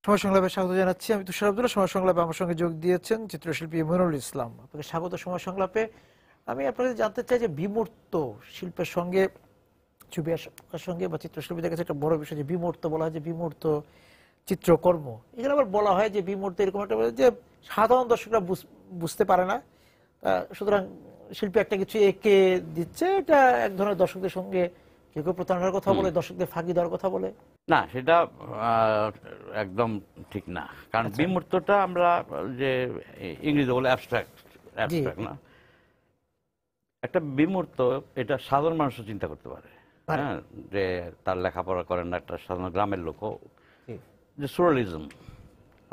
সময় সংলাপে স্বাগত জানাচ্ছি। আমি তুষার আব্দুল্লাহ। সময় সংলাপে আমার সঙ্গে যোগ দিয়েছেন চিত্রশিল্পী মনিরুল ইসলাম। আপনাকে স্বাগত সময় সংলাপে। আমি আপনাদের জানতে চাই যে বিমূর্ত শিল্পের সঙ্গে ছবি আঁকার সঙ্গে বা চিত্রশিল্পীদের কাছে একটা বড় বিষয় যে বিমূর্ত বলা হয়, যে বিমূর্ত চিত্রকর্ম। এখানে আবার বলা হয় যে বিমূর্ত এরকম একটা যে সাধারণ দর্শকরা বুঝতে পারে না, সুতরাং শিল্পী একটা কিছু এঁকে দিচ্ছে, এটা এক ধরনের দর্শকদের সঙ্গে কেউ কেউ প্রতারণার কথা বলে, দর্শকদের ফাঁকি দেওয়ার কথা বলে। না, সেটা একদম ঠিক না। কারণ বিমূর্তটা আমরা যে ইংরেজি বলে অ্যাবস্ট্রাক্ট, অ্যাবস্ট্রাক্ট না, একটা বিমূর্ত এটা সাধারণ মানুষও চিন্তা করতে পারে। হ্যাঁ, যে তার লেখাপড়া করেন না একটা সাধারণ গ্রামের লোকও, যে সোরালিজম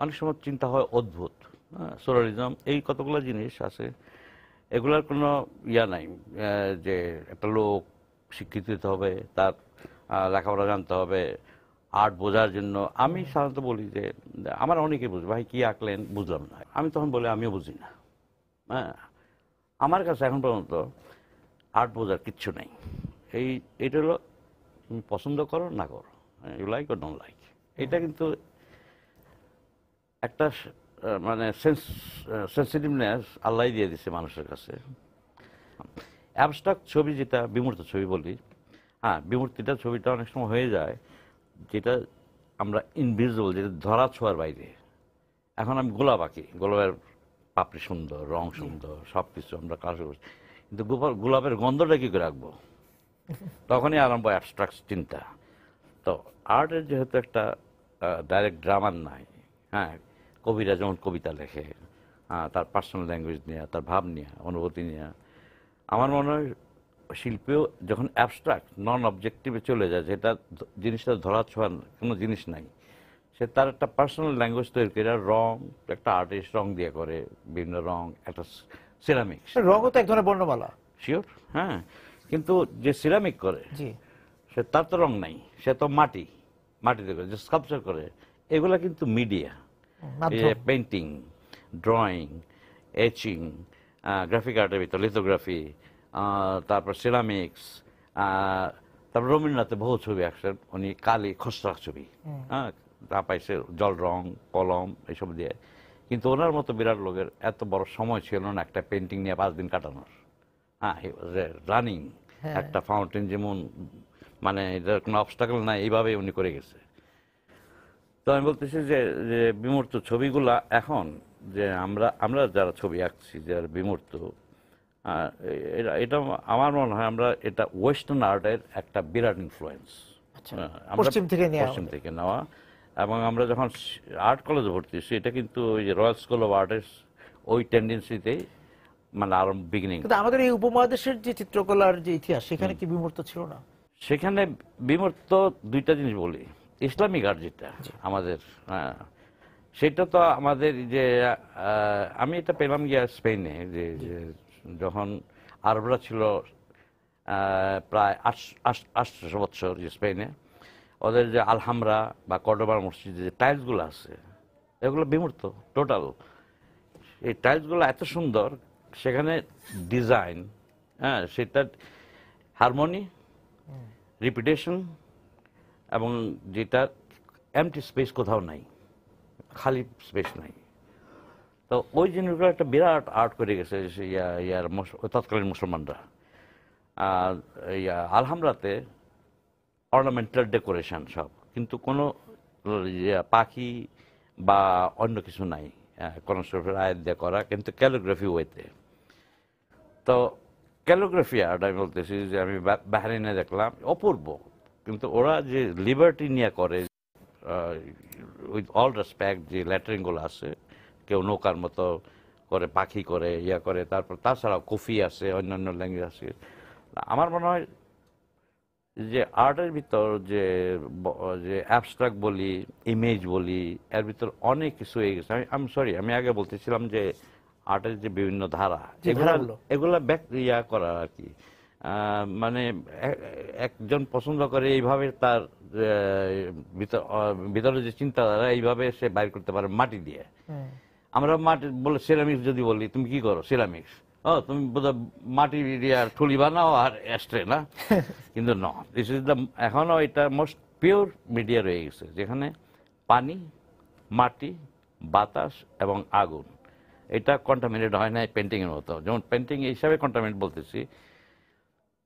অনেক সময় চিন্তা হয় অদ্ভুত। হ্যাঁ, সোরালিজম এই কতগুলো জিনিস আছে, এগুলার কোনো ইয়া নাই যে একটা লোক শিক্ষিত হতে হবে, তার লেখাপড়া জানতে হবে আর্ট বোঝার জন্য। আমি সাধারণত বলি যে আমার অনেকে বুঝবে, ভাই কি আঁকলেন বুঝলাম না, আমি তখন বলি আমিও বুঝি না। হ্যাঁ, আমার কাছে এখন পর্যন্ত আর্ট বোঝার কিচ্ছু নেই। এইটা হলো তুমি পছন্দ করো না করো, ইউ লাইক ও ডোন্ট লাইক, এটা কিন্তু একটা মানে সেন্সিটিভনেস আল্লাহ দিয়ে দিচ্ছে মানুষের কাছে। অ্যাবস্ট্রাক্ট ছবি যেটা বিমূর্ত ছবি বলি, হ্যাঁ বিমূর্তিটা ছবিটা অনেক সময় হয়ে যায় যেটা আমরা ইনভিজিবল, যেটা ধরা ছোঁয়ার বাইরে। এখন আমি গোলাপ আঁকি, গোলাপের পাপড়ি সুন্দর, রং সুন্দর, সব কিছু আমরা কাজ করছি, কিন্তু গোলাপের গন্ধটা কী করে রাখবো, তখনই আরম্ভ অ্যাবস্ট্রাক্ট চিন্তা। তো আর্টের যেহেতু একটা ডাইরেক্ট গ্রামার নাই, হ্যাঁ, কবিরা যেমন কবিতা লেখে তার পার্সোনাল ল্যাঙ্গুয়েজ নিয়ে, তার ভাব নিয়ে, অনুভূতি নিয়ে, আমার মনে হয় শিল্পেও যখন অ্যাবস্ট্রাক্ট নন অবজেক্টিভে চলে যায়, যেটা জিনিসটা ধরা ছোঁয়ার কোনো জিনিস নাই, সে তার একটা পার্সোনাল ল্যাঙ্গুয়েজ তৈরি করে। রং একটা আর্টিস্ট রং দিয়ে করে, বিভিন্ন রং, একটা সিরামিক্স, রঙও তো এক ধরনের বর্ণমালা। শিওর, হ্যাঁ, কিন্তু যে সিরামিক করে সে তার তো রং নাই, সে তো মাটিতে করে যে স্কাল্পচার করে, এগুলা কিন্তু media, painting, drawing, etching, graphic আর্টের ভিতর লিথোগ্রাফি, তারপর সিরামিক্স, তারপর রবীন্দ্রনাথের বহু ছবি আঁকছেন উনি, কালি খসড়া ছবি, হ্যাঁ, তা পাইছে জল রং, কলম এইসব দিয়ে। কিন্তু ওনার মতো বিরাট লোকের এত বড় সময় ছিল না একটা পেন্টিং নিয়ে 5 দিন কাটানোর। হ্যাঁ, রানিং একটা ফাউন্টেন যেমন, মানে এটার কোনো অবস্টাকল নাই, এইভাবে উনি করে গেছে। তো আমি বলতেছি যে বিমূর্ত ছবিগুলা এখন যে আমরা যারা ছবি আঁকছি, যারা বিমূর্ত, এটা আমার মনে হয় আমরা এটা ওয়েস্টার্ন আর্টের একটা বিরাট ইনফ্লুয়েন্স, পশ্চিম থেকে নেওয়া। এবং আমরা যখন আর্ট কলেজে ভর্তি হচ্ছি, এটা কিন্তু ওই যে রয়্যাল স্কুল অফ আর্টের ওই টেন্ডেন্সিতেই মানে আরম্ভ, বিগিনিং। আমাদের এই উপমহাদেশের যে চিত্রকলার যে ইতিহাস, সেখানে কি বিমূর্ত ছিল না? সেখানে বিমূর্ত দুইটা জিনিস বলি, ইসলামিক আর্ট যেটা আমাদের, সেটা তো আমাদের যে আমি এটা পেলাম গিয়া স্পেনে, যে যখন আরবরা ছিল প্রায় 800 বছর যে স্পেনে, ওদের যে আলহামরা বা কর্ডোবার মসজিদে যে টাইলসগুলো আছে, এগুলো বিমূর্ত টোটাল। এই টাইলসগুলো এত সুন্দর, সেখানে ডিজাইন, হ্যাঁ, সেটা হারমোনি, রিপিটেশন, এবং যেটা এমটি স্পেস কোথাও নাই, খালি স্পেস নাই। তো ওই জিনিসগুলো একটা বিরাট আর্ট করে গেছে তৎকালীন মুসলমানরা। আর আলহামরাতে অর্নামেন্টাল ডেকোরেশন সব, কিন্তু কোনো পাখি বা অন্য কিছু নাই, কনস্ট্রাকশন আয়াত দিয়ে করা, কিন্তু ক্যালিগ্রাফি ওয়েতে। তো ক্যালিগ্রাফি আর্ট আমি বলতেছি যে আমি বাহরাইনে দেখলাম অপূর্ব, কিন্তু ওরা যে লিবার্টি নিয়ে করে, উইথ অল রেসপেক্ট, যে ল্যাটারিংগুলো আছে, কেউ নৌকার মতো করে, পাখি করে, ইয়া করে, তারপর তাছাড়াও কফি আছে, অন্যান্য ল্যাঙ্গুয়েজ আছে। আমার মনে হয় যে আর্টের ভিতর যে অ্যাবস্ট্রাক্ট বলি, ইমেজ বলি, এর ভিতর অনেক কিছু হয়ে গেছে। আমি সরি, আমি আগে বলতেছিলাম যে আর্টের যে বিভিন্ন ধারা, এগুলা ইয়া করা আর কি, মানে একজন পছন্দ করে এইভাবে, তার ভিতরে যে চিন্তাধারা এইভাবে সে বাইর করতে পারে মাটি দিয়ে। আমরা মাটি বলে সিরামিক্স যদি বলি, তুমি কি করো সিরামিক্স, তুমি বোধহয় মাটি দিয়ে ঠুলি বানাও আর অ্যাস্ট্রে না, কিন্তু ন, দিস ইজ দ্য, এখনো এটা মোস্ট পিওর মিডিয়া রয়ে গেছে, যেখানে পানি, মাটি, বাতাস এবং আগুন, এটা কন্টামিনেট হয় না পেন্টিং এর মতো। যেমন পেন্টিং হিসাবে কন্টামিনেট বলতেছি,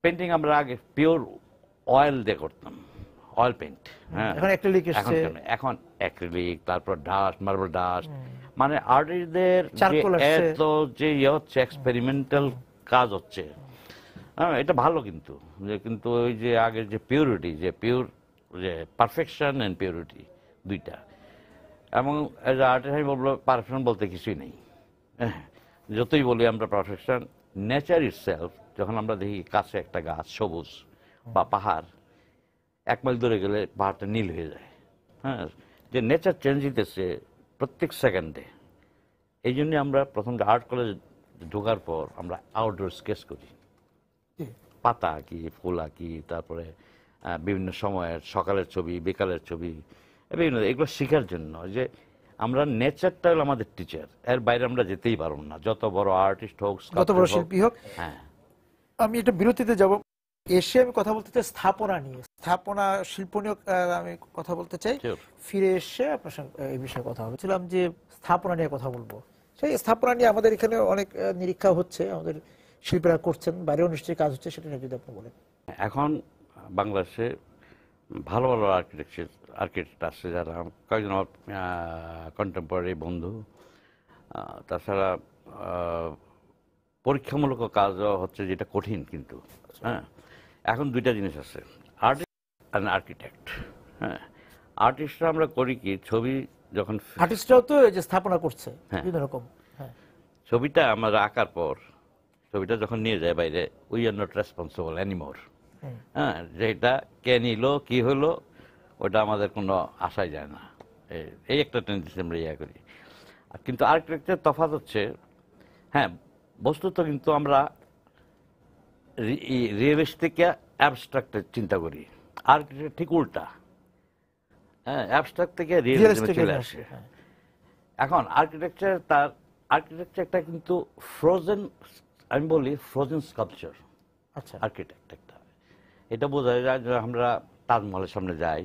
পেন্টিং আমরা আগে পিওর অয়েল দিয়ে করতাম, অয়েল পেইন্ট। হ্যাঁ, এখন অ্যাক্রিলিক এখন এসেছে, কেন, এখন অ্যাক্রিলিক, তারপর ডাস্ট, মার্বেল ডাস্ট, মানে আর্টিস্টদের যে চারকোল আসছে। এত যে ইয়ে হচ্ছে, এক্সপেরিমেন্টাল কাজ হচ্ছে, হ্যাঁ এটা ভালো। কিন্তু কিন্তু ওই যে আগের যে পিউরিটি, যে পিওর, যে পারফেকশন অ্যান্ড পিউরিটি দুইটা, এবং এজ আর্টিস্ট আমি বলবো পারফেকশন বলতে কিছুই নেই। হ্যাঁ, যতই বলি আমরা পারফেকশন, নেচার ইটসেলফ, যখন আমরা দেখি কাছে একটা গাছ সবুজ বা পাহাড়, 1 মাইল দূরে গেলে পাহাড়টা নীল হয়ে যায়। হ্যাঁ, যে নেচার চেঞ্জ হইতেছে প্রত্যেক সেকেন্ডে। এই জন্য আমরা প্রথম আর্ট কলেজ ঢোকার পর আমরা আউটডোর স্কেচ করি, পাতা আঁকি, ফুল আঁকি, তারপরে বিভিন্ন সময়ের সকালের ছবি, বিকালের ছবি, বিভিন্ন, এগুলো শেখার জন্য যে আমরা নেচারটা হলো আমাদের টিচার, এর বাইরে আমরা যেতেই পারবো না, যত বড় আর্টিস্ট হোক, যত বড় শিল্পী হোক। হ্যাঁ, আমি এটা বিরতিতে যাব, এসে আমি কথা বলতে চাই স্থাপনা নিয়ে, স্থাপনা শিল্প নিয়ে আমি কথা বলতে চাই। Sure. ফিরে এসে আপনার সঙ্গে এই বিষয়ে কথা বলছিলাম যে স্থাপনা নিয়ে কথা বলবো। সেই স্থাপনা নিয়ে আমাদের এখানে অনেক নিরীক্ষা হচ্ছে, আমাদের শিল্পীরা করছেন, বাইরেও নিশ্চয়ই কাজ হচ্ছে, সেটা নিয়ে যদি আপনি বলেন। এখন বাংলাদেশে ভালো ভালো আর্কিটেক্ট আছে, যারা কয়েকজন আমার কন্টেম্পোরারি বন্ধু, তাছাড়া পরীক্ষামূলক কাজও হচ্ছে, যেটা কঠিন কিন্তু। হ্যাঁ, এখন দুইটা জিনিস আছে, আর্টিস্ট আর আর্কিটেক্ট। হ্যাঁ, আর্টিস্টরা আমরা করি কি, ছবি যখন আর্টিস্টরাও তো এই যে স্থাপনা করছে হ্যাঁ। বিভিন্ন রকম। হ্যাঁ, ছবিটা আমরা আঁকার পর ছবিটা যখন নিয়ে যায় বাইরে, we are not responsible anymore. হ্যাঁ, যেটা কে নিল, কি হলো, ওটা আমাদের কোনো আশাই যায় না। এই একটা টেন্ডেন্সি আমরা ইয়া করি। কিন্তু আর্কিটেক্টের তফাৎ হচ্ছে, হ্যাঁ বস্তুত কিন্তু আমরা রিয়েলিস্টিক অ্যাবস্ট্রাক্টের চিন্তা করি, আর্কিটেক্ট ঠিক উল্টা। হ্যাঁ, অ্যাবস্ট্রাক্ট থেকে রিয়েলিজমে চলে আসে। এখন আর্কিটেকচার একটা কিন্তু ফ্রোজেন, আমি বলি ফ্রোজেন স্কাল্পচার। আচ্ছা, আর্কিটেক্ট একটা, এটা বোঝা যায় যে আমরা তাজমহলের সামনে যাই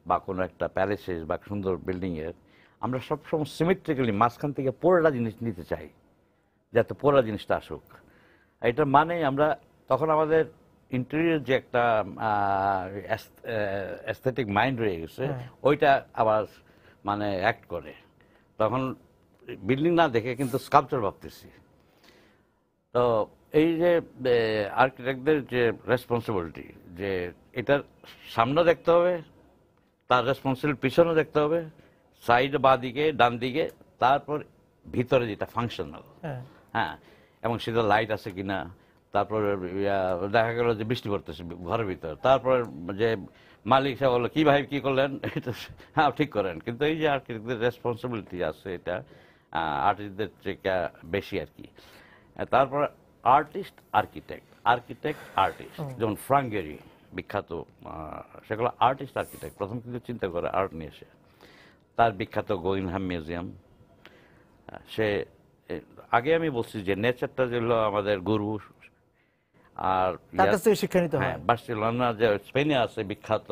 বা কোনো একটা প্যালেসেস বা সুন্দর বিল্ডিং এর, আমরা সবসময় সিমেট্রিক্যালি মাঝখান থেকে পুরোটা জিনিস নিতে চাই, যাতে পুরো জিনিসটা আসুক। এটা মানে আমরা তখন আমাদের ইন্টেরিয়র যে একটা অ্যাস্থেটিক মাইন্ড রয়ে গেছে, ওইটা আবার মানে অ্যাক্ট করে, তখন বিল্ডিং না দেখে কিন্তু স্কাল্পচার ভাবতেছি। তো এই যে আর্কিটেক্টদের যে রেসপন্সিবিলিটি, যে এটার সামনে দেখতে হবে, তার রেসপন্সিবিলিটি পিছনে দেখতে হবে, সাইড বা দিকে, ডান দিকে, তারপর ভিতরে যেটা ফাংশনাল। হ্যাঁ, এবং সেটা লাইট আছে কিনা, তারপর দেখা গেল যে বৃষ্টি পড়তেছে ঘরের ভিতর, তারপর যে মালিক সাহেব বললো কি ভাই কি করলেন, এটা হ্যাঁ ঠিক করেন। কিন্তু এই যে আর্কিটেক্টদের রেসপন্সিবিলিটি আছে, এটা আর্টিস্টদের থেকে বেশি আর কি। তারপর আর্টিস্ট আর্কিটেক্ট, আর্কিটেক্ট আর্টিস্ট, যেমন ফ্রাঙ্ক গেরি বিখ্যাত, সেগুলো আর্টিস্ট আর্কিটেক্ট প্রথম কিন্তু চিন্তা করে আর্ট নিয়ে এসে। তার বিখ্যাত গুগেনহেইম মিউজিয়াম, সে আগে আমি বলছি যে নেচারটা যেগুলো আমাদের গুরু, আর তার কাছ থেকে শিক্ষা নিতে হয়। বার্সেলোনা যে স্পেনে আছে বিখ্যাত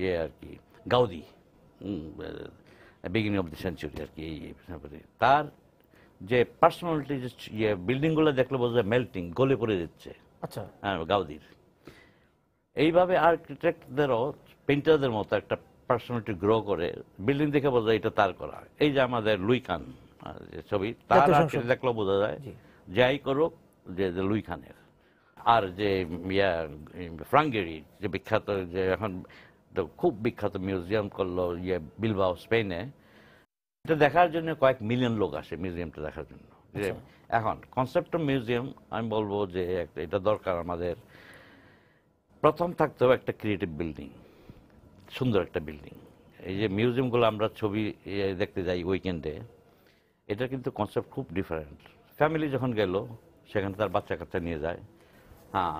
ইয়ে আর কি, Gaudi, beginning of the century আর কি, তার যে পার্সোনালিটি, যে ইয়ে বিল্ডিংগুলো দেখলে বোঝা যায় মেল্টিং, গলে পড়ে যাচ্ছে। আচ্ছা, হ্যাঁ, গাউদির এইভাবে আর্কিটেক্টদেরও পেইন্টারদের মতো একটা পার্সোনালিটি গ্রো করে, বিল্ডিং দেখে বোঝা যায় এটা তার করা। এই যে আমাদের লুই খান যে ছবি, তার দেখলেও বোঝা যায়, যাই করুক যে লুই খানের। আর যে ফ্রাঙ্ক গেরি যে বিখ্যাত, যে এখন খুব বিখ্যাত মিউজিয়াম করলো ইয়ে বিলবাও স্পেনে, এটা দেখার জন্য কয়েক মিলিয়ন লোক আসে মিউজিয়ামটা দেখার জন্য। এখন কনসেপ্ট অফ মিউজিয়াম আমি বলবো যে এটা দরকার আমাদের, প্রথম থাকতে হবে একটা ক্রিয়েটিভ বিল্ডিং, সুন্দর একটা বিল্ডিং। এই যে মিউজিয়ামগুলো আমরা ছবি দেখতে যাই উইকেন্ডে, এটা কিন্তু কনসেপ্ট খুব ডিফারেন্ট। ফ্যামিলি যখন গেল, সেখানে তার বাচ্চা কাচ্চা নিয়ে যায়। হ্যাঁ,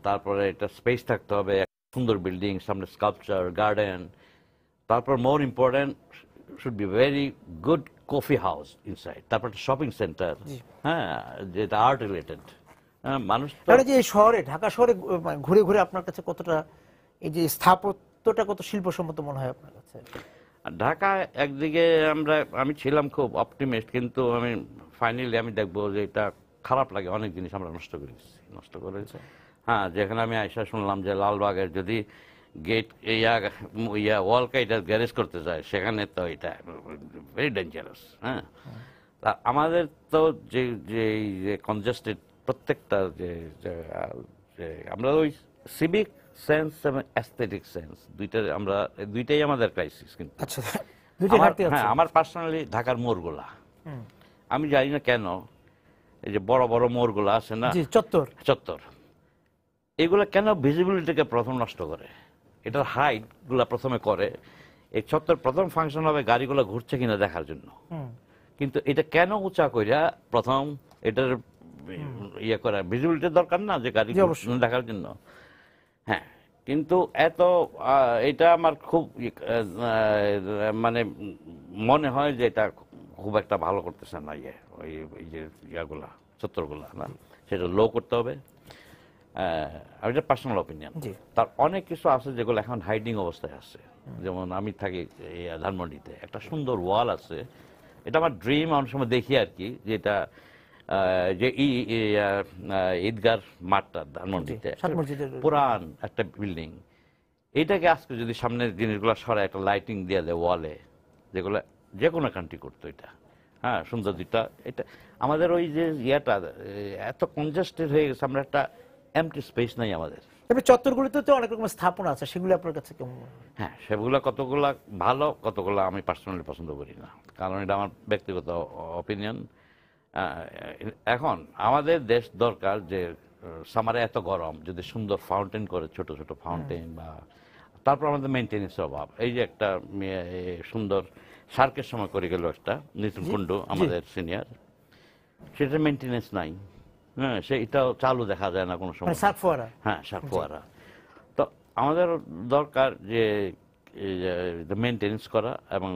তারপরে এটা স্পেস থাকতে হবে, সুন্দর বিল্ডিং, সামনে স্কাল্পচার, গার্ডেন, তারপর more important should be very good coffee house inside, তারপর শপিং সেন্টার, হ্যাঁ যেটা আর্ট রিলেটেড। মানুষ যে শহরে, ঢাকা শহরে ঘুরে ঘুরে আপনার কাছে কতটা এই যে স্থাপত্যটা কত শিল্পসম্মত মনে হয় আপনার কাছে? আর ঢাকায় একদিকে আমি ছিলাম খুব অপটিমিস্ট, কিন্তু আমি ফাইনালি আমি দেখবো যে এটা খারাপ লাগে, অনেক জিনিস আমরা নষ্ট করে দিচ্ছি, নষ্ট করে। হ্যাঁ, যেখানে আমি আইসা শুনলাম যে লালবাগের যদি গেট ইয়া ওয়াল কাইটা গ্যারেজ করতে যায়, সেখানে তো এটা ভেরি ডেঞ্জারাস। হ্যাঁ, তা আমাদের তো যে যে কনজাস্টেড প্রত্যেকটা যে যে আমরা ওই সিভিক সেন্স এবং অ্যাস্থেটিক সেন্স দুইটাই আমাদের ক্রাইসিস। কিন্তু আচ্ছা, দুইটা ঘাটতি আছে। হ্যাঁ, আমার পার্সোনালি ঢাকার মোড়গুলা আমি জানি না কেন, এই যে বড় বড় মোড়গুলো আছে না, চত্বর, এগুলা কেন ভিজিবিলিটিকে প্রথম নষ্ট করে? এটার হাইট গুলা প্রথমে করে, এই চত্বর প্রথম ফাংশন হবে গাড়িগুলো ঘুরছে কিনা দেখার জন্য, কিন্তু এটা কেন উঁচা কইরা প্রথম এটার ইয়ে করা, ভিজিবিলিটির দরকার না যে গাড়ি দেখার জন্য। হ্যাঁ, কিন্তু এটা আমার খুব মানে মনে হয় যে এটা খুব একটা ভালো করতেছে না, ওই যে ইয়াগুলা চত্বরগুলা না, সেটা লো করতে হবে। এটা পার্সোনাল অপিনিয়ন। তার অনেক কিছু আছে যেগুলো এখন হাইডিং অবস্থায় আছে। যেমন আমি থাকি ধানমন্ডিতে, একটা সুন্দর ওয়াল আছে, এটা আমার ড্রিম, অনেক সময় দেখি আর কি, যেটা যে ঈদগার মাঠটা ধানমন্ডিতে পুরান একটা বিল্ডিং, এইটাকে আজকে যদি সামনের জিনিসগুলো সরাই একটা লাইটিং দিয়ে দেয় ওয়ালে, যেগুলো যে কোনো কান্ট্রি করতো এটা। হ্যাঁ, সুন্দর দুইটা। এটা আমাদের ওই যে ইয়াটা এত কনজাস্টেড হয়ে গেছে, আমরা একটা এমটি স্পেস নাই আমাদের। তবে চত্বরগুলোতে তো অনেক রকম স্থাপনা আছে, সেগুলো আপনার কাছে কেমন? হ্যাঁ, সেগুলো কতগুলা ভালো, কতগুলা আমি পার্সোনালি পছন্দ করি না, কারণ এটা আমার ব্যক্তিগত অপিনিয়ন। এখন আমাদের দেশ দরকার যে সামারে এত গরম, যদি সুন্দর ফাউন্টেন করে, ছোট ছোট ফাউন্টেন, বা তারপর আমাদের মেনটেন্যান্সের অভাব। এই যে একটা সুন্দর সার্কের সময় করে গেল একটা নিতুন কুণ্ডু আমাদের সিনিয়র, সেটা মেনটেন্যান্স নাই। হ্যাঁ, সেটাও চালু দেখা যায় না কোনো সময়। হ্যাঁ, শাক ফোয়ারা। তো আমাদের দরকার যে মেনটেন্যান্স করা, এবং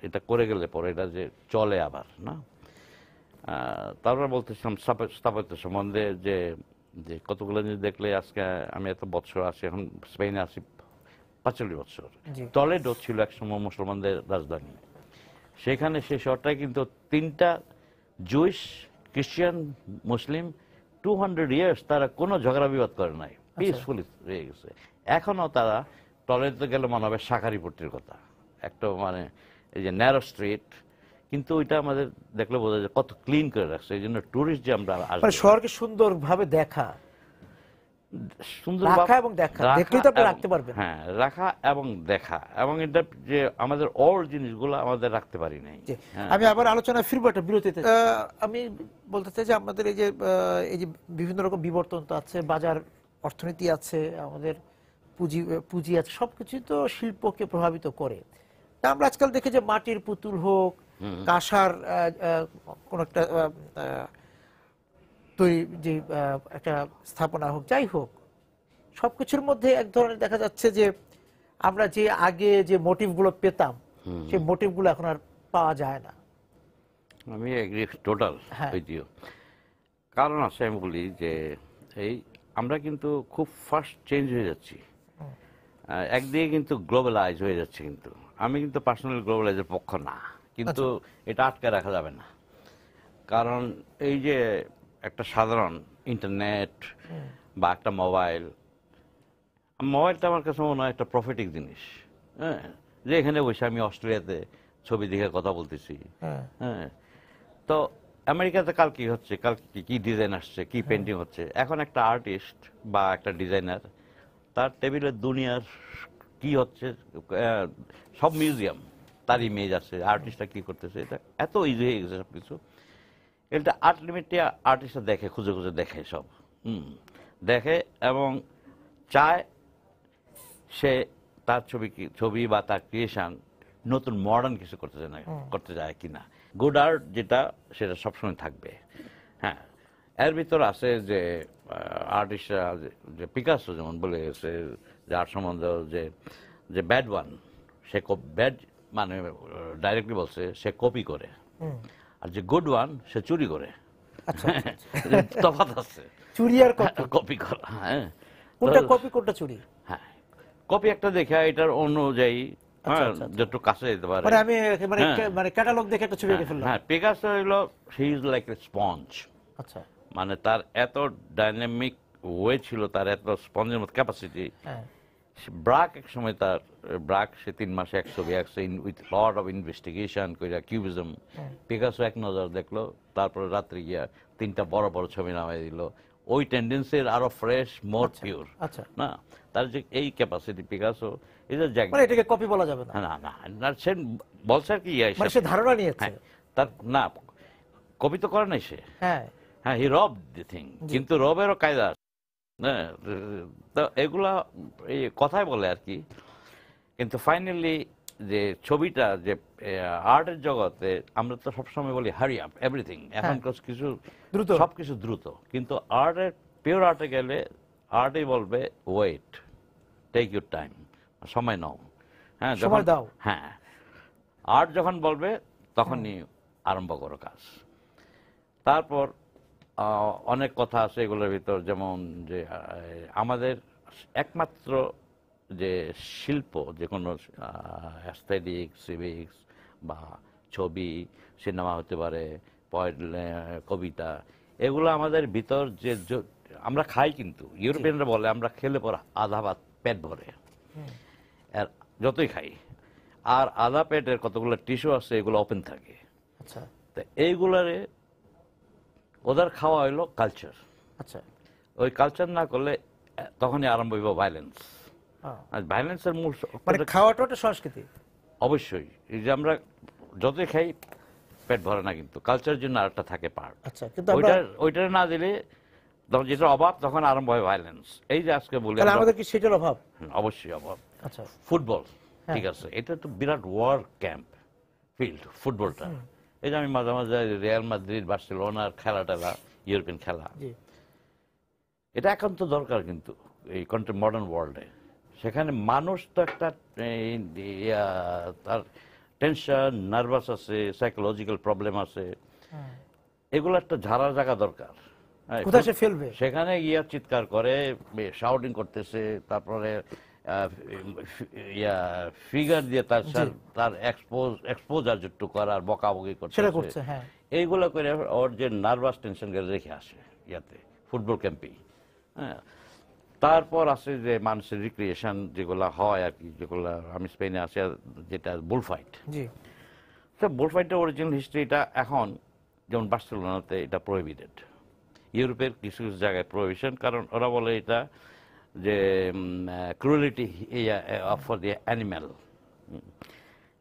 এটা করে গেলে পরে এটা যে চলে আবার না। তারপর বলতেছিলাম স্থাপত্য সম্বন্ধে, যে কতগুলো জিনিস দেখলে, আজকে আমি এত বছর আছি, এখন স্পেনে আছি 45 বছর। টলেডো ছিল একসময় মুসলমানদের রাজধানী, সেখানে সেই শহরটায় কিন্তু 3টা জুইশ, খ্রিস্টান, মুসলিম 200 ইয়ার্স তারা কোনো ঝগড়া বিবাদ করে নাই, পিসফুলি রয়ে গেছে। এখনো তারা টলেডোতে গেলে মনে হবে শাঁখারিপট্টির কথা, একটা মানে এই যে ন্যারো স্ট্রিট, কিন্তু ওইটা আমাদের দেখলে বোঝা যায় কত ক্লিন করে রাখছে। এই জন্য টুরিস্ট যে আমরা শহরকে সুন্দরভাবে দেখা, সুন্দর রাখা এবং দেখা, দেখলেই তো আপনি রাখতে পারবেন। হ্যাঁ, রাখা এবং দেখা, এবং এটা যে আমাদের ওল্ড জিনিসগুলো আমাদের রাখতে পারি নাই। আমি আবার আলোচনায় ফিরবো একটা বিরতিতে। আমি বলতে চাই যে আমাদের এই যে বিভিন্ন রকম বিবর্তন তো আছে, বাজার অর্থনীতি আছে, আমাদের পুঁজি আছে, সবকিছু তো শিল্পকে প্রভাবিত করে। আমরা আজকাল দেখি যে মাটির পুতুল হোক, কাঁসার কোন একটা তৈরি যে একটা স্থাপনা হোক, যাই হোক, সবকিছুর মধ্যে এক ধরনের দেখা যাচ্ছে যে আমরা যে আগে যে মোটিভগুলো পেতাম, সেই মোটিভগুলো এখন আর পাওয়া যায় না। আমি এগ্রি টোটাল উইথ ইউ। কারণ আছে, আমি বলি যে এই আমরা কিন্তু খুব ফাস্ট চেঞ্জ হয়ে যাচ্ছি, একদিকে কিন্তু গ্লোবালাইজ হয়ে যাচ্ছে। কিন্তু আমি কিন্তু পার্সোনালি গ্লোবালাইজের পক্ষ না, কিন্তু এটা আটকে রাখা যাবে না। কারণ এই যে একটা সাধারণ ইন্টারনেট বা একটা মোবাইলটা আমার কাছে মনে হয় একটা প্রফিটিক জিনিস। হ্যাঁ, যে এখানে বসে আমি অস্ট্রেলিয়াতে ছবি দেখে কথা বলতেছি। হ্যাঁ, তো আমেরিকাতে কাল কি হচ্ছে, কাল কি ডিজাইন আসছে, কি পেন্টিং হচ্ছে, এখন একটা আর্টিস্ট বা একটা ডিজাইনার তার টেবিলের দুনিয়ার কি হচ্ছে, সব মিউজিয়াম তার ইমেজ আছে, আর্টিস্টটা কি করতেছে, এটা এত ইজি হয়ে গেছে সবকিছু। এটা আলটিমেটলি আর্টিস্টরা দেখে, খুঁজে খুঁজে দেখে, সব দেখে এবং চায় সে তার ছবি বা তার ক্রিয়েশন নতুন মডার্ন কিছু করতে যায় কিনা। গুড আর্ট যেটা, সেটা সবসময় থাকবে। হ্যাঁ, এর ভিতর আছে যে আর্টিস্টরা, যে পিকাসো যেমন বলে গেছে যে আর্ট সম্বন্ধে, যে ব্যাড ওয়ান, সে ব্যাড মানে ডাইরেক্টলি বলছে সে কপি করে, আর যে গুড ওয়ান সে চুরি করে। তফাৎ আছে, চুরি আর কপি করা। হ্যাঁ, কোনটা কপি কোনটা চুরি? হ্যাঁ, কপি একটা দেখে এটার অনুযায়ী আচ্ছা, হ্যাঁ, আচ্ছা, আচ্ছা। যত কাছে যেতে পারে। মানে আমি মানে হ্যাঁ। মানে ক্যাটালগ দেখে একটা ছবি এঁকে ফেললাম। হ্যাঁ, পিকাসো হলো he is like a sponge. আচ্ছা। মানে তার এত ডাইনামিক ওয়ে ছিল, তার এত স্পঞ্জের মতো ক্যাপাসিটি। হ্যাঁ। ব্রাক এক সময় তার ব্রাক সে 3 মাসে 1 ছবি আঁকছে উইথ লট অফ ইনভেস্টিগেশন কইরা কিউবিজম। পিকাসো এক নজর দেখলো, তারপরে রাত্রে গিয়া 3টা বড় বড় ছবি নামাই দিল। ওই টেন্ডেন্সির আরো ফ্রেশ, মোর পিওর। আচ্ছা। না, তার যে এই capacity Picasso is a Jack. মানে এটাকে কপি বলা যাবে না। না না না, সে বলছে আর কি মানে সে ধারণা নিয়েছে। হ্যাঁ, তার না কপি তো করে নাই সে। হ্যাঁ। হ্যাঁ, হি রব দি থিং, কিন্তু রবেরও কায়দা আছে। হ্যাঁ, তো এগুলা এই কথাই বলে আর কি। কিন্তু ফাইনালি যে ছবিটা যে আর্টের জগতে আমরা তো সবসময় বলি হারি আপ এভরিথিং, এখন কিছু দ্রুত। সবকিছু দ্রুত, কিন্তু আর্টের পিওর আর্টে গেলে আর্টই বলবে ওয়েট, টেক ইউর টাইম, সময় নাও। হ্যাঁ, সময় দাও। হ্যাঁ, আর্ট যখন বলবে তখনই আরম্ভ করো কাজ। তারপর অনেক কথা আছে এগুলোর ভিতর, যেমন যে আমাদের একমাত্র যে শিল্প, যে কোনো অ্যাস্থেটিক্স, সিভিক্স বা ছবি, সিনেমা হতে পারে, কবিতা, এগুলো আমাদের ভিতর যে আমরা খাই, কিন্তু ইউরোপিয়ানরা বলে আমরা খেলে পর আধা ভাত পেট ভরে, আর যতই খাই, আর আধা পেটের কতগুলো টিস্যু আছে এগুলো ওপেন থাকে। আচ্ছা। তো এইগুলারে ওদের খাওয়া হইলো কালচার। আচ্ছা। ওই কালচার না করলে তখনই আরম্ভ হইব ভায়োলেন্স। আর ভায়োলেন্সের মূল মানে খাওয়াটা একটা সংস্কৃতি। অবশ্যই, এই যে আমরা যতই খাই পেট ভরে না, কিন্তু কালচারের জন্য আরেকটা থাকে পার্ট। আচ্ছা, কিন্তু আমরা ওইটা না দিলে তখন যেটা অভাব, তখন আরম্ভ হয় ভায়োলেন্স। এই যে আজকে বলি তাহলে আমাদের কি সেটার অভাব? অবশ্যই অভাব। আচ্ছা। ফুটবল, ঠিক আছে, এটা তো বিরাট ওয়ার ক্যাম্প ফিল্ড ফুটবলটা। এই যে আমি মাঝে মাঝে রিয়াল মাদ্রিদ, বার্সেলোনার খেলা টেলা, ইউরোপিয়ান খেলা, এটা একান্ত দরকার কিন্তু এই মডার্ন ওয়ার্ল্ডে। সেখানে মানুষ তো একটা তার টেনশন, নার্ভাস আছে, সাইকোলজিক্যাল প্রবলেম আছে, এগুলো একটা ঝাড়ার জায়গা দরকার। কোথায় সে ফেলবে? সেখানে গিয়া চিৎকার করে, শাউটিং করতেছে, তারপরে ফিগার দিয়ে তার এক্সপোজার যেটু করার, বকাবকি করতেছে, এইগুলো করে ওর যে নার্ভাস টেনশন রেখে আসে ইয়াতে ফুটবল ক্যাম্পেই। হ্যাঁ, তারপর আছে যে মানুষের রিক্রিয়েশন যেগুলো হয় আর কি, যেগুলো আমি স্পেনে আছি, যেটা বুল ফাইট। তো বুল ফাইটের অরিজিনাল হিস্ট্রিটা এখন যেমন বার্সেলোনাতে এটা প্রহিবিটেড, ইউরোপের কিছু কিছু জায়গায় প্রহিবিশন, কারণ ওরা বলে এটা যে ক্রুয়েলিটি ফর দি অ্যানিম্যাল।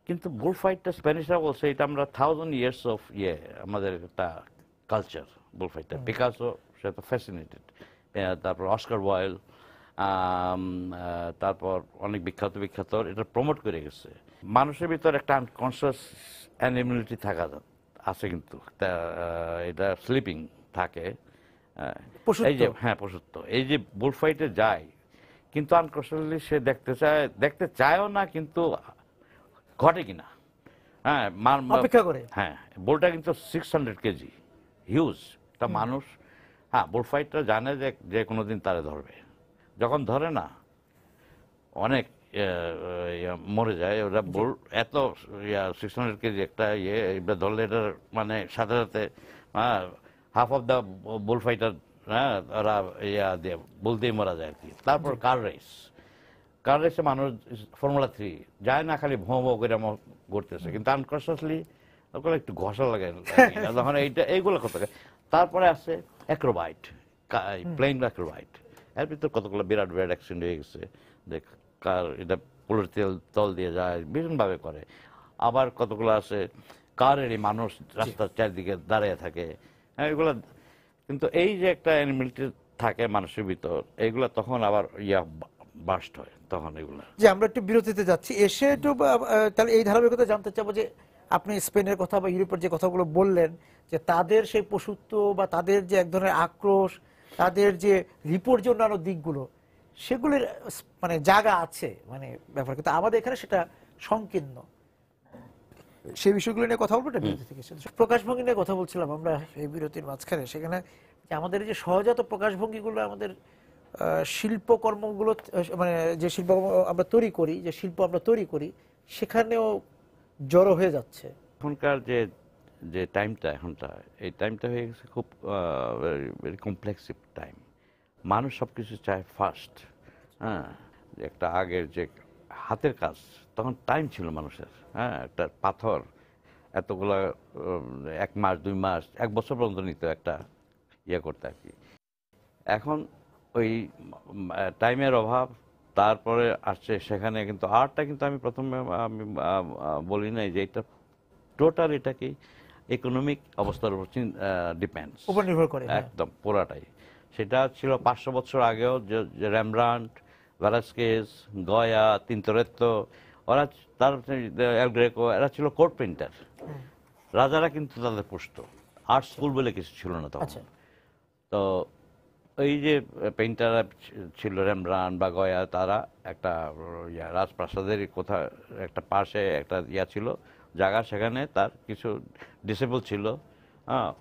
কিন্তু বুল ফাইটটা স্প্যানিশরা বলছে এটা আমরা 1000 years অফ আমাদের একটা কালচার বুল ফাইটটা। পিকাসো সে তো ফ্যাসিনেটেড, তারপর অস্কার ওয়াইল্ড, তারপর অনেক বিখ্যাত বিখ্যাত এটা প্রমোট করে গেছে। মানুষের ভিতর একটা আনকনসিয়াস অ্যানিমেলিটি থাকা আছে, কিন্তু এটা স্লিপিং থাকে। এই যে হ্যাঁ, পশুত্ব, এই যে বুল ফাইটে যায়, কিন্তু আনকনসিয়াসলি সে দেখতে চায়ও না, কিন্তু ঘটে কিনা। হ্যাঁ, অপেক্ষা করে। হ্যাঁ, বুলটা কিন্তু 600 কেজি, হিউজ তা মানুষ। হ্যাঁ, বুল ফাইটটা জানে যে কোনোদিন তারে ধরবে, যখন ধরে না অনেক মরে যায় ওরা। বুল এত 600 কেজি একটা এটা ধরলে এটা মানে সাথে সাথে half of the bull fighter, হ্যাঁ, ওরা দিয়ে বুল দিয়ে মারা যায় আর কি। তারপর কার রেসে মানুষ ফর্মুলা 3 যায় না, খালি ভোঁ ভোঁ করে ঘুরতেছে, কিন্তু আনকনসিয়াসলি ওগুলো একটু ঘষা লাগে তখন এইগুলো করতে। তারপরে আছে অ্যাক্রোবাইট, প্লেন অ্যাক্রোবাইট, এর ভিতর কতগুলো বিরাট বিরাট অ্যাক্সিডেন্ট হয়ে গেছে, দেখ কার এটা পুলের তল দিয়ে যায়, ভীষণভাবে করে। আবার কতগুলো আছে কারেরই মানুষ রাস্তার চারদিকে দাঁড়িয়ে থাকে, হ্যাঁ, এগুলো। কিন্তু এই যে একটা অ্যানিমেলিটি থাকে মানুষের ভিতর, এইগুলো তখন আবার বাস্ট হয় তখন এগুলো। যে আমরা একটু বিরতিতে যাচ্ছি, এসে একটু তাহলে এই ধারাবাহিকতা জানতে চাবো যে আপনি স্পেনের কথা বা ইউরোপের যে কথাগুলো বললেন, যে তাদের সেই পশুত্ব বা তাদের যে এক ধরনের আক্রোশ, তাদের যে রিপোর্ট যে অন্যান্য দিকগুলো, সেগুলির মানে জায়গা আছে মানে ব্যাপার, কিন্তু আমাদের এখানে সেটা সংকীর্ণ। সেই বিষয়গুলো নিয়ে কথা বলবো এটা বিরতি থেকে। প্রকাশভঙ্গি নিয়ে কথা বলছিলাম আমরা এই বিরতির মাঝখানে, সেখানে যে আমাদের যে সহজাত প্রকাশভঙ্গিগুলো, আমাদের শিল্পকর্মগুলো, মানে যে শিল্পকর্ম আমরা তৈরি করি, যে শিল্প আমরা তৈরি করি, সেখানেও জড়ো হয়ে যাচ্ছে। এখনকার যে যে টাইমটা এই টাইমটা হয়ে গেছে খুব ভেরি কমপ্লেক্সিভ টাইম। মানুষ সব কিছু চায় ফাস্ট। হ্যাঁ, যে একটা আগের যে হাতের কাজ, তখন টাইম ছিল মানুষের। হ্যাঁ, একটা পাথর এতগুলা 1 মাস 2 মাস 1 বছর পর্যন্ত নিত একটা ইয়ে করতে আর কি। এখন ওই টাইমের অভাব, তারপরে আসছে সেখানে কিন্তু আর্টটা কিন্তু আমি প্রথমে আমি বলি নাই যে এটা টোটাল এটা কি ইকোনমিক অবস্থার উপর ডিপেন্ডস, উপর নির্ভর করে। একদম পুরাটাই। সেটা ছিল 500 বছর আগেও যে রেমব্রান্ড, ভেলাস্কেজ, গয়া, তিনতোরেত্তো, ওরা তার এল গ্রেকো, এরা ছিল কোর্ট পেইন্টার। রাজারা কিন্তু তাদের পুষতো। আর্ট স্কুল বলে কিছু ছিল না তখন। তো এই যে পেইন্টাররা ছিল রেমব্রান্ড বা গয়া, তারা একটা রাজপ্রাসাদের কোথাও একটা পাশে একটা ছিল জায়গা, সেখানে তার কিছু ডিসেবল ছিল,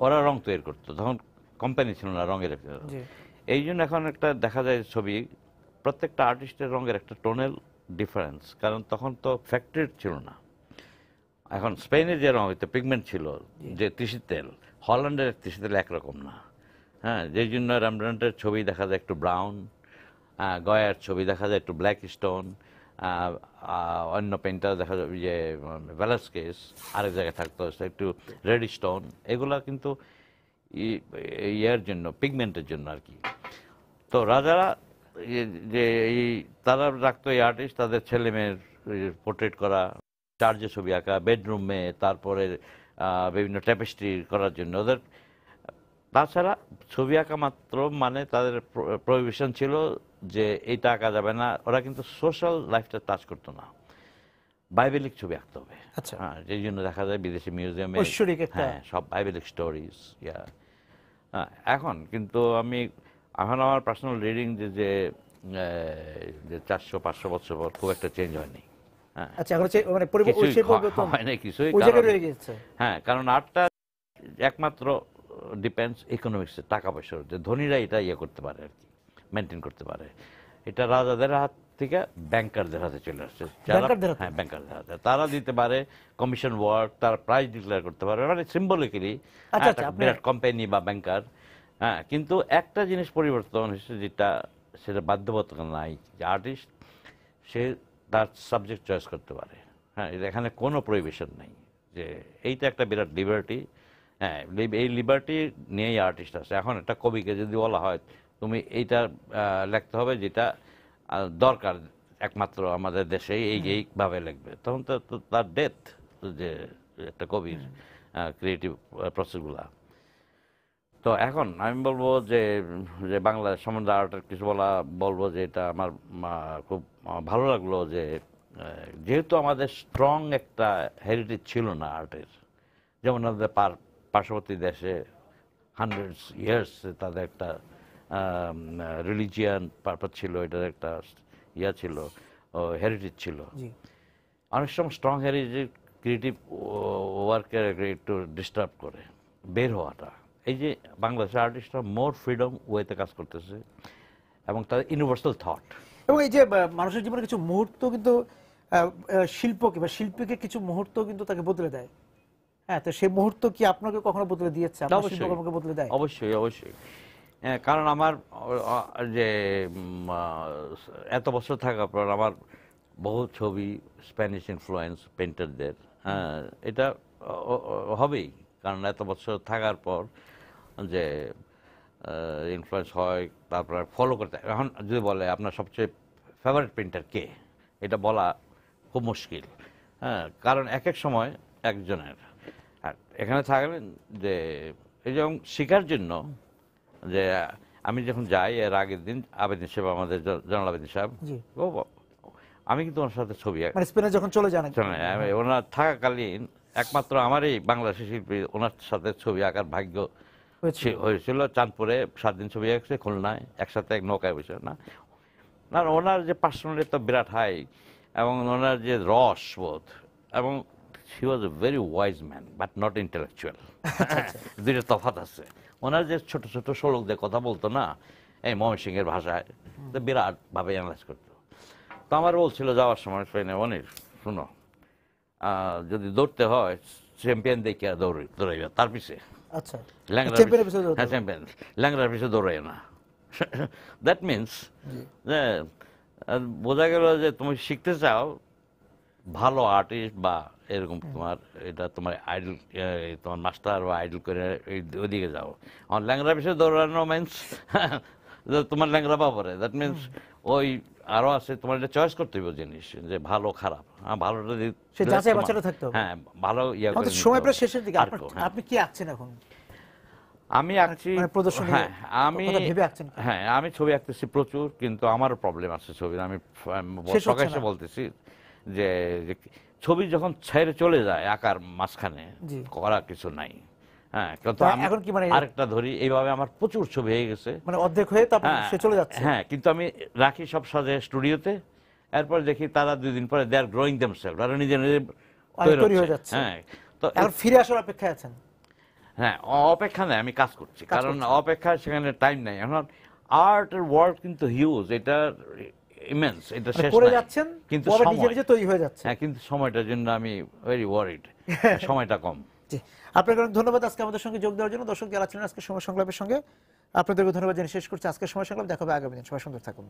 ওরা রং তৈরি করতো। তখন কোম্পানি ছিল না রঙের। এই জন্য এখন একটা দেখা যায় ছবি, প্রত্যেকটা আর্টিস্টের রঙের একটা টোনাল ডিফারেন্স, কারণ তখন তো ফ্যাক্টরি ছিল না। এখন স্পেনের যে রং হইতো পিগমেন্ট ছিল, যে তিসি তেল, হল্যান্ডের তিসি তেল একরকম না। হ্যাঁ, যেই জন্য রেমব্রান্ডের ছবি দেখা যায় একটু ব্রাউন, গয়ার ছবি দেখা যায় একটু ব্ল্যাক স্টোন, অন্য পেইন্টার দেখা যায় যে ভেলাস্কেজ আরেক জায়গায় থাকতো একটু রেড স্টোন। এগুলা কিন্তু ইয়ের জন্য, পিগমেন্টের জন্য আর কি। তো রাজারা যে এই তারা রাখতো এই আর্টিস্ট, তাদের ছেলে মেয়ের পোর্ট্রেট করা, চার্জে ছবি আঁকা, বেডরুমে, তারপরে বিভিন্ন ট্যাপেস্ট্রি করার জন্য ওদের। তাছাড়া ছবি আঁকা মাত্র মানে তাদের প্রহিবিশন ছিল যে এইটা আঁকা যাবে না। ওরা কিন্তু সোশ্যাল লাইফটা টাচ করতো না, বাইবেলিক ছবি আঁকতে হবে। হ্যাঁ, যেই জন্য দেখা যায় বিদেশি মিউজিয়ামে হ্যাঁ সব বাইবেলিক স্টোরিজ। এখন কিন্তু এখন আমার পার্সোনাল রিডিং যে 400-500 বছর পর খুব একটা চেঞ্জ হয়নি। হ্যাঁ, কারণ আর্টটা একমাত্র ডিপেন্ডস ইকোনমিক্সে, টাকা পয়সার, যে ধনীরা এটা ইয়ে করতে পারে আর কি, মেনটেন করতে পারে। এটা রাজাদের হাত থেকে ব্যাংকারদের হাতে চলে আসছে। হ্যাঁ, ব্যাংকারদের হাতে, তারা দিতে পারে কমিশন ওয়ার্ক, তারা প্রাইস ডিক্লেয়ার করতে পারে, মানে সিম্বলিক্যালি বিরাট কোম্পানি বা ব্যাংকার। হ্যাঁ, কিন্তু একটা জিনিস পরিবর্তন হয়েছে, সেটা বাধ্যবাধকতা নাই, যে আর্টিস্ট সে তার সাবজেক্ট চয়েস করতে পারে। হ্যাঁ, এখানে কোনো প্রহিবিশন নাই, যে এইটা একটা বিরাট লিবার্টি। হ্যাঁ, এই লিবার্টি নিয়েই আর্টিস্ট আছে। এখন একটা কবিকে যদি বলা হয় তুমি এইটা লিখতে হবে যেটা দরকার একমাত্র আমাদের দেশে, এইভাবে লিখবে, তখন তো তার ডেথ, যে একটা কবির ক্রিয়েটিভ প্রসেসগুলা। তো এখন আমি বলবো যে বাংলাদেশ সম্বন্ধে আর্টের কিছু বলবো যে এটা আমার খুব ভালো লাগলো, যে যেহেতু আমাদের স্ট্রং একটা হেরিটেজ ছিল না আর্টের, যেমন আমাদের পার্শ্ববর্তী দেশে 100 years তাদের একটা রিলিজিয়ান পারপাস ছিল, এটার একটা ছিল, হেরিটেজ ছিল। অনেক সময় স্ট্রং হেরিটেজ ক্রিয়েটিভ ওয়ার্কের একটু ডিস্টার্ব করে বের হওয়াটা। এই যে বাংলাদেশের আর্টিস্টরা মোর ফ্রিডম ওয়েতে কাজ করতেছে, এবং তাদের ইউনিভার্সাল থট। এবং এই যে মানুষের জীবনে কিছু মুহূর্ত কিন্তু শিল্পকে বা শিল্পীকে কিছু মুহূর্ত কিন্তু তাকে বদলে দেয়। হ্যাঁ, তো সেই মুহূর্ত কি আপনাকে কখনো বদলে দিয়েছে? আপনাকে বদলে দেয়? অবশ্যই, অবশ্যই। কারণ আমার যে এত বছর থাকার পর আমার বহু ছবি স্প্যানিশ ইনফ্লুয়েন্স পেইন্টারদের, হ্যাঁ, এটা হবেই, কারণ এত বছর থাকার পর যে ইনফ্লুয়েন্স হয়, তারপর ফলো করতে। এখন যদি বলে আপনার সবচেয়ে ফেভারিট পেইন্টার কে, এটা বলা খুব মুশকিল। হ্যাঁ, কারণ এক এক সময় একজনের। আর এখানে থাকবেন যে এই যেমন শেখার জন্য, যে আমি যখন যাই এর আগের দিন আবেদিন সাহেব, আমাদের জনাল আবেদিন সাহেব, আমি কিন্তু ওনার সাথে ছবি, স্পেনে যখন চলে যান, ওনার থাকাকালীন একমাত্র আমারই বাংলাদেশি শিল্পী ওনার সাথে ছবি আঁকার ভাগ্য হয়েছিল। চাঁদপুরে 7 দিন ছবি আঁকছে, খুলনায় একসাথে এক নৌকায় বসে। না, ওনার যে পার্সোনালিটি তো বিরাট হাই, এবং ওনার যে রসবোধ, এবং he was a very wise man but not intellectual. দুইটা তফাৎ আছে। ওনার যে ছোট ছোট শ্লোক দিয়ে কথা বলতো না, এই ময়মনসিংহের ভাষায়, বিরাট ভাবে অ্যানালাইজ করতো। তো আমার বলছিল যাওয়ার সময় ট্রেনে, অনির শুনো, যদি দৌড়তে হয় চ্যাম্পিয়ন দেখে দৌড়াইবে তার পিছে আচ্ছা ল্যাংড়ার চ্যাম্পিয়নের পিছনে দৌড়তে হ্যাঁ হবে। চ্যাম্পিয়ন ল্যাংড়ার পিছে দৌড়াইও না দ্যাট মিনস যে বোঝা গেল যে তুমি শিখতে চাও ভালো আর্টিস্ট বা এরকম তোমার এটা তোমার আইডল তোমার মাস্টার বা আইডল করে ওইদিকে যাও আমার ল্যাংড়া পিছিয়ে দৌড়ানো মিনস তোমার ল্যাংড়া বাবারে দ্যাট মিনস ওই আরো আছে তোমার এটা চয়েস করতে হবে জিনিস যে ভালো খারাপ ভালোটা সে যাচাই বাছাইটা থাকতে হবে। হ্যাঁ ভালো ইয়া করে আমাদের নিতে সময় হবে। প্রায় শেষের দিকে আর আপনার- কেউ, হ্যাঁ। আপনি কি আঁকছেন এখন? আমি আঁকছি মানে প্রদর্শনী হ্যাঁ আমি কথা ভেবে আঁকছেন কি? হ্যাঁ আমি ছবি আঁকতেছি প্রচুর কিন্তু আমারও প্রবলেম আছে ছবির আমি শেষ হচ্ছে প্রকাশ্যে না। বলতেছি যে যে ছবি যখন ছেড়ে চলে যায় আঁকার মাঝখানে জি। করার কিছু নাই হ্যাঁ কিন্তু তা আমি এখন কি মানে আরেকটা ধরি এইভাবে আমার প্রচুর ছবি হয়ে গেছে মানে অর্ধেক হয়ে তারপর হ্যাঁ, সে চলে যাচ্ছে? হ্যাঁ কিন্তু আমি রাখি সব সাজে স্টুডিওতে এরপর দেখি তারা 2 দিন পরে দে আর গ্রোয়িং দেমসেলফ আর নিজে নিজে তৈরি হয়ে যাচ্ছে। হ্যাঁ তো এখন ফিরে আসার অপেক্ষায় আছেন? হ্যাঁ অপেক্ষা নেই আমি কাজ করছি কাজ কারণ করছেন। অপেক্ষা সেখানে টাইম নাই এখন আর্টের ওয়ার্ল্ড কিন্তু হিউজ এটা ইমেন্স এটা মানে শেষ করে নাই। যাচ্ছেন কিন্তু ও আবার নিজে সময় নিজে তৈরি হয়ে যাচ্ছে। হ্যাঁ কিন্তু সময়টার জন্য আমি ভেরি ওয়ারিড সময়টা কম জি আপনাকে অনেক ধন্যবাদ আজকে আমাদের সঙ্গে যোগ দেওয়ার জন্য। দর্শক যারা ছিলেন আজকে সময় সংলাপের সঙ্গে আপনাদেরকে ধন্যবাদ জানিয়ে শেষ করছি আজকের সময় সংলাপ। দেখা হবে আগামী দিন। সবাই সুন্দর থাকুন।